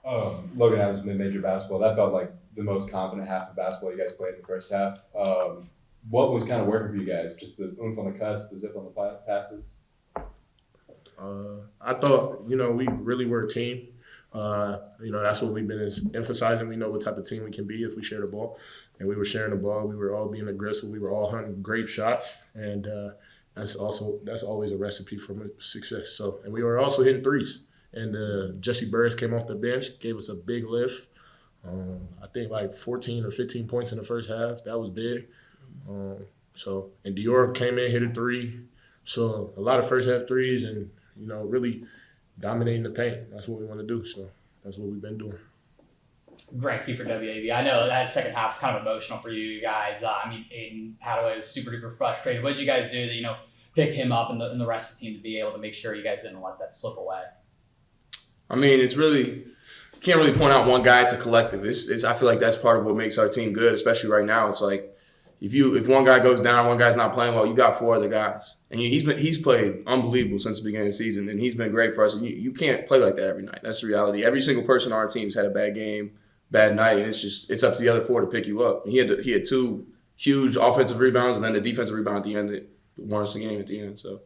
Logan Adams mid-major basketball. That felt like the most confident half of basketball you guys played in the first half. What was kind of working for you guys? Just the oomph on the cuts, the zip on the passes? I thought, we really were a team. That's what we've been emphasizing. We know what type of team we can be if we share the ball. And we were sharing the ball. We were all being aggressive. We were all hunting great shots. And that's always a recipe for success. So, and we were also hitting threes. And Jesse Burris came off the bench, gave us a big lift. I think like 14 or 15 points in the first half. That was big. And Dior came in, hit a three. So a lot of first half threes and, really dominating the paint. That's what we want to do. So that's what we've been doing. Great key for WAB. I know that second half is kind of emotional for you guys. Aiden Hadaway was super duper frustrated. What did you guys do to, pick him up and the rest of the team to be able to make sure you guys didn't let that slip away? It's really, you can't really point out one guy. It's a collective. I feel like that's part of what makes our team good, especially right now. It's like if one guy goes down, one guy's not playing well, you got four other guys. And he's played unbelievable since the beginning of the season, and he's been great for us. And you can't play like that every night. That's the reality. Every single person on our team's had a bad game, bad night, and it's up to the other four to pick you up. And he had two huge offensive rebounds and then the defensive rebound at the end that won us the game at the end. So.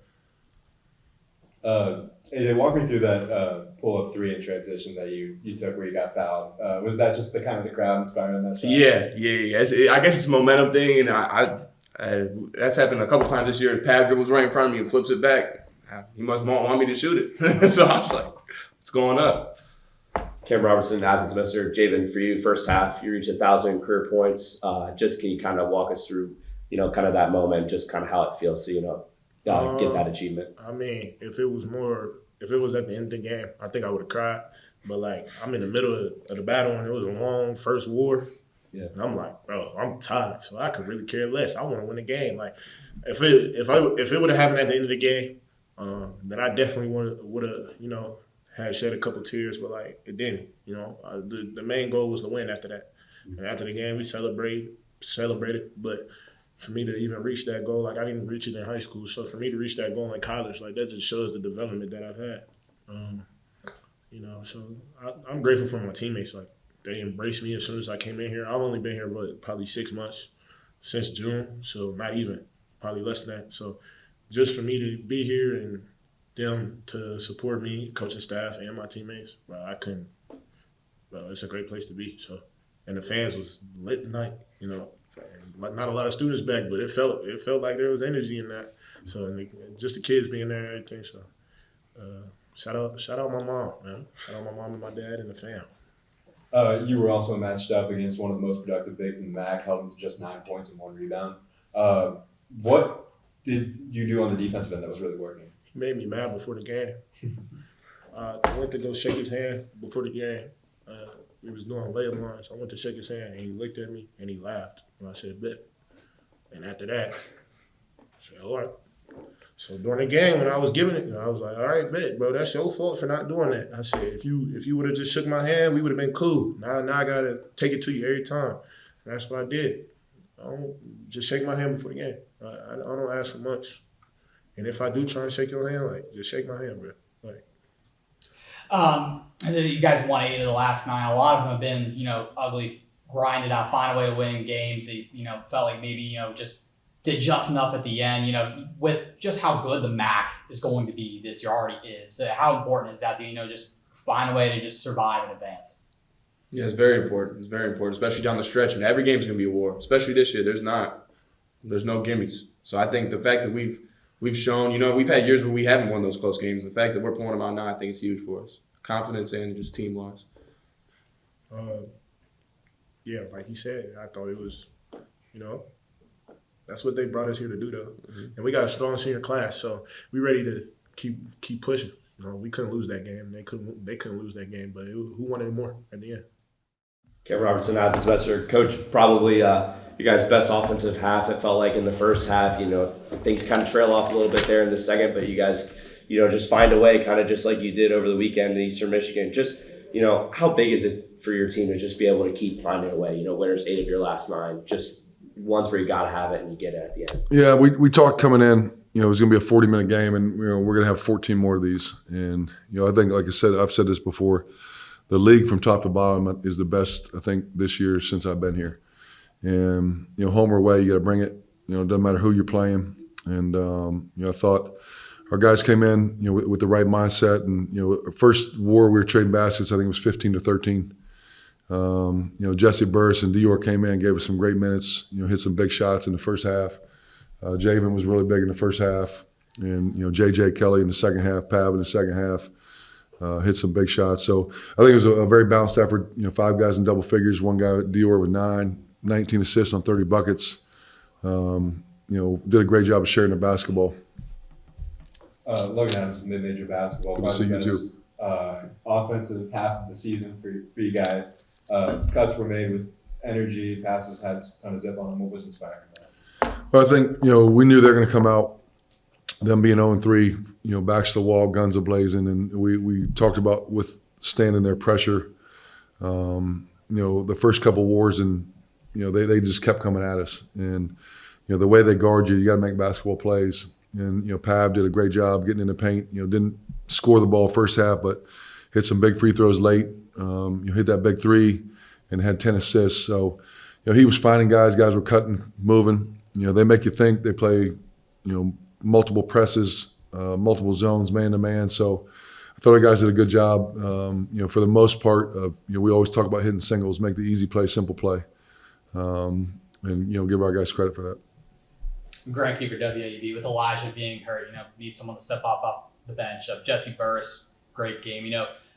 AJ, walk me through that pull-up three in transition that you took where you got fouled. Was that just the crowd inspiring that shot? Yeah. I guess it's a momentum thing, and I that's happened a couple times this year. Pav dribbles right in front of me and flips it back. He must want me to shoot it. So I was like, it's going up. Cam Robertson, Athens Messer. Javen, for you, first half, you reached 1,000 career points. Just can you kind of walk us through, kind of that moment, just kind of how it feels to, get that achievement? If it was at the end of the game, I think I would have cried. But I'm in the middle of the battle and it was a long first war. Yeah. And I'm like, bro, I'm tired, so I could really care less. I want to win the game. If it would have happened at the end of the game, then I definitely would have had shed a couple tears. But it didn't. The main goal was to win after that. And after the game, we celebrated, but. For me to even reach that goal, I didn't reach it in high school. So for me to reach that goal in college, that just shows the development that I've had. So I'm grateful for my teammates. They embraced me as soon as I came in here. I've only been here, probably 6 months since June. So not even, probably less than that. So just for me to be here and them to support me, coaching staff and my teammates, it's a great place to be. So, and the fans was lit tonight, not a lot of students back, but it felt like there was energy in that. So and just the kids being there and everything. So shout out my mom, man. Shout out my mom and my dad and the fam. You were also matched up against one of the most productive bigs in the MAC, held him to just 9 points and 1 rebound. What did you do on the defensive end that was really working? He made me mad before the game. I went to go shake his hand before the game. We was doing layup lines. So I went to shake his hand, and he looked at me, and he laughed. And I said, bet. And after that, I said, all right. So during the game, when I was giving it, I was like, all right, bet, bro, that's your fault for not doing that. I said, if you would have just shook my hand, we would have been cool. Now I got to take it to you every time. And that's what I did. I don't just shake my hand before the game. I don't ask for much. And if I do try and shake your hand, just shake my hand, bro. And then you guys won 8 of the last 9. A lot of them have been, ugly, grinded out, find a way to win games. They, felt like maybe, just did just enough at the end, with just how good the MAC is going to be this year already is. How important is that to, just find a way to just survive and advance? Yeah, it's very important. It's very important, especially down the stretch. And every game is going to be a war, especially this year. There's no gimmies. So I think the fact that we've shown, we've had years where we haven't won those close games. The fact that we're pulling them out now, I think it's huge for us. Confidence and just team-wise. Yeah, like you said, I thought it was, that's what they brought us here to do, though. Mm-hmm. And we got a strong senior class, so we ready to keep pushing. We couldn't lose that game. They couldn't lose that game, but who wanted more at the end? Cam Robertson, Athens Messer. Coach, probably your guys' best offensive half. It felt like in the first half, things kind of trail off a little bit there in the second, but you guys, just find a way, kind of just like you did over the weekend in Eastern Michigan. Just, how big is it for your team to just be able to keep finding a way? Winners 8 of your last 9, just ones where you got to have it and you get it at the end. Yeah, we talked coming in, it was going to be a 40-minute game, and we're going to have 14 more of these. And I think, like I said, I've said this before, the league from top to bottom is the best, I think, this year since I've been here. And, home or away, you got to bring it. It doesn't matter who you're playing. And, I thought our guys came in, with the right mindset. And, first war we were trading baskets, I think it was 15-13. Jesse Burris and Dior came in, gave us some great minutes, hit some big shots in the first half. Javen was really big in the first half. And, J.J. Kelly in the second half, Pav in the second half. Hit some big shots. So I think it was a very balanced effort. 5 guys in double figures, one guy, Dior, with 19 assists on 30 buckets. Did a great job of sharing the basketball. Logan Adams, mid-major basketball. Good to see you too. Offensive half of the season for you guys. Cuts were made with energy. Passes had a ton of zip on them. What was inspiring that? Well, I think we knew they were going to come out. Them being 0-3, backs to the wall, guns a-blazing, and we talked about withstanding their pressure. The first couple wars, and they just kept coming at us. And the way they guard you got to make basketball plays. And Pav did a great job getting in the paint. Didn't score the ball first half, but hit some big free throws late. Hit that big three, and had 10 assists. So he was finding guys. Guys were cutting, moving. They make you think. They play multiple presses, multiple zones, man to man. So I thought our guys did a good job. For the most part, we always talk about hitting singles, make the easy play, simple play, and give our guys credit for that. Grant Keeper, WAEB, with Elijah being hurt, need someone to step off the bench. Jesse Burris, great game.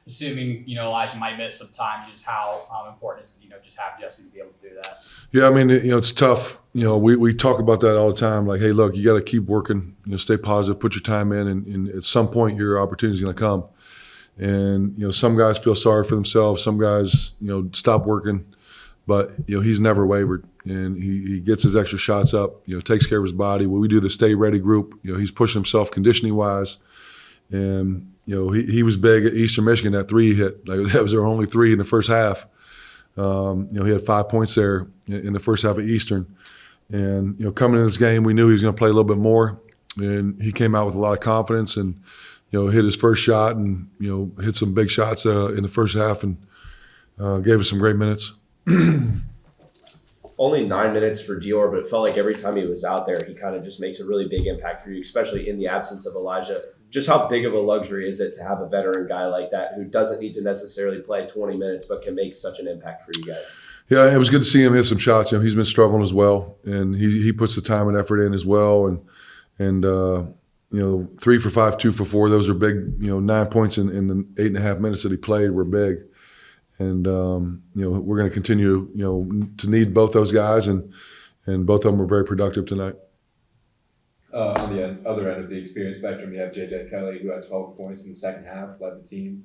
Assuming Elijah might miss some time, just how important is it, just have Jesse to be able to do that? Yeah, I mean, it's tough. We talk about that all the time. Like, hey, look, you got to keep working. Stay positive, put your time in, and at some point your opportunity is going to come. And some guys feel sorry for themselves. Some guys stop working, but he's never wavered, and he gets his extra shots up. Takes care of his body. When we do the Stay Ready group, he's pushing himself conditioning wise, and he was big at Eastern Michigan. That three he hit, that was our only three in the first half. He had 5 points there in the first half of Eastern. And, coming in this game, we knew he was going to play a little bit more. And he came out with a lot of confidence and, hit his first shot and, hit some big shots in the first half and gave us some great minutes. Only 9 minutes for Dior, but it felt like every time he was out there, he kind of just makes a really big impact for you, especially in the absence of Elijah. Just how big of a luxury is it to have a veteran guy like that who doesn't need to necessarily play 20 minutes but can make such an impact for you guys? Yeah, it was good to see him hit some shots. He's been struggling as well, and he puts the time and effort in as well. And 3 for 5, 2 for 4. Those are big. 9 points in the 8.5 minutes that he played were big. And we're going to continue to need both those guys, and both of them were very productive tonight. On the other end of the experience spectrum, you have J.J. Kelly, who had 12 points in the second half, led the team.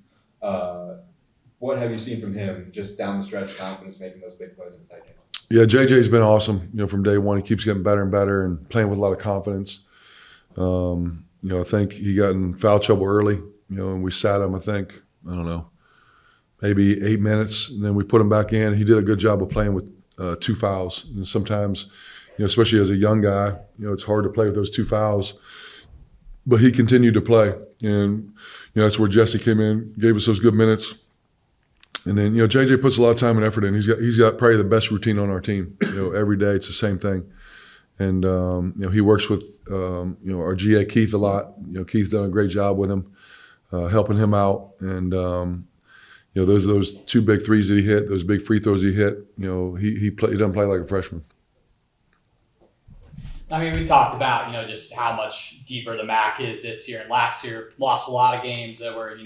What have you seen from him just down the stretch, confidence, making those big plays in the tight game? Yeah, J.J.'s been awesome. From day one, he keeps getting better and better and playing with a lot of confidence. I think he got in foul trouble early, and we sat him, I don't know, maybe 8 minutes, and then we put him back in. He did a good job of playing with 2 fouls. And sometimes, especially as a young guy, it's hard to play with those 2 fouls. But he continued to play, and that's where Jesse came in, gave us those good minutes. And then JJ puts a lot of time and effort in. He's got probably the best routine on our team. Every day it's the same thing. And he works with our GA Keith a lot. Keith's done a great job with him, helping him out. And those 2 big threes that he hit, those big free throws he hit. He doesn't play like a freshman. I mean, we talked about, just how much deeper the MAC is this year. And last year, lost a lot of games that were,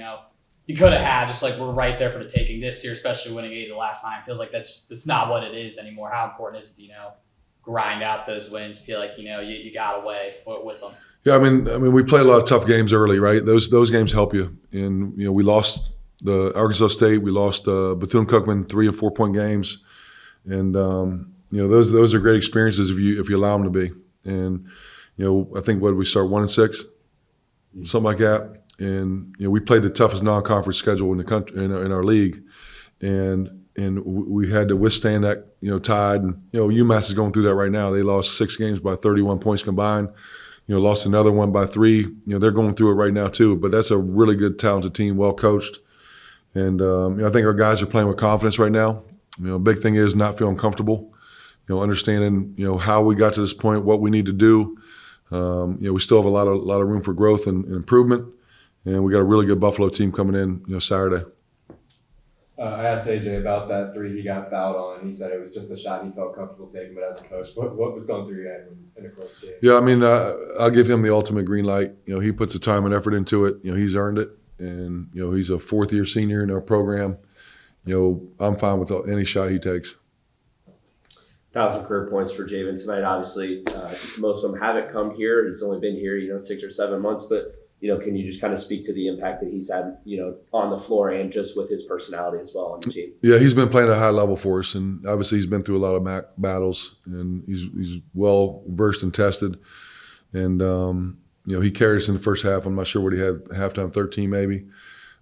you could have had. Just like we're right there for the taking this year, especially winning 8 of the last 9. Feels like that's not what it is anymore. How important is it to, grind out those wins? Feel like, you got away with them. Yeah, I mean, we played a lot of tough games early, right? Those games help you. And, we lost the Arkansas State. We lost Bethune-Cookman 3 and 4 point games. And, those are great experiences if you allow them to be. And, I think we start 1-6, something like that. And, we played the toughest non-conference schedule in the country, in our league. And we had to withstand that, tide. And, UMass is going through that right now. They lost 6 games by 31 points combined. Lost another one by 3. They're going through it right now too. But that's a really good, talented team, well coached. And I think our guys are playing with confidence right now. Big thing is not feeling comfortable. Understanding how we got to this point, what we need to do. We still have a lot of room for growth and improvement, and we got a really good Buffalo team coming in Saturday. I asked AJ about that three he got fouled on. He said it was just a shot he felt comfortable taking, but as a coach, what was going through your head in a close game? Yeah, I mean, I'll give him the ultimate green light. He puts the time and effort into it. He's earned it, and he's a fourth-year senior in our program. I'm fine with any shot he takes. 1,000 career points for Javen tonight. Obviously, most of them haven't come here. He's only been here, 6 or 7 months. But can you just kind of speak to the impact that he's had, on the floor and just with his personality as well on the team? Yeah, he's been playing at a high level for us, and obviously he's been through a lot of battles, and he's well versed and tested. And he carried us in the first half. I'm not sure what he had halftime, 13 maybe.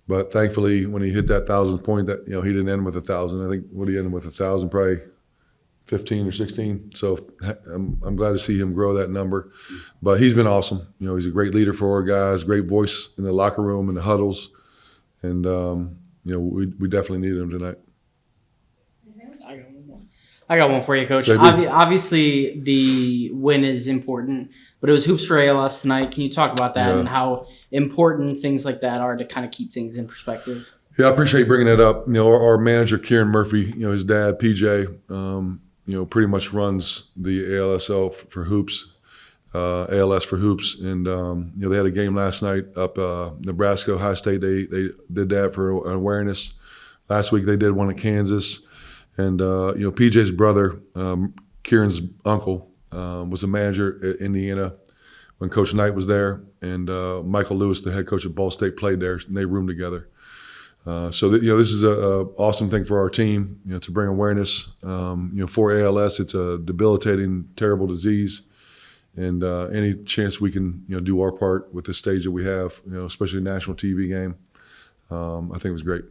But thankfully, when he hit that 1,000th point, that he didn't end with 1,000. I think what he ended with 1,000, probably 15 or 16. So I'm glad to see him grow that number. But he's been awesome. He's a great leader for our guys, great voice in the locker room and the huddles. And, we definitely needed him tonight. I got one for you, Coach. JB. Obviously, the win is important, but it was hoops for ALS tonight. Can you talk about that and how important things like that are to kind of keep things in perspective? Yeah, I appreciate you bringing that up. Our manager, Kieran Murphy, his dad, PJ, pretty much runs the ALSL for hoops, ALS for hoops. And, they had a game last night up Nebraska, Ohio State. They did that for awareness. Last week they did one at Kansas. And, PJ's brother, Kieran's uncle, was a manager at Indiana when Coach Knight was there. And Michael Lewis, the head coach at Ball State, played there, and they roomed together. So this is a awesome thing for our team, to bring awareness. For ALS, it's a debilitating, terrible disease, and any chance we can, do our part with the stage that we have, especially a national TV game, I think it was great.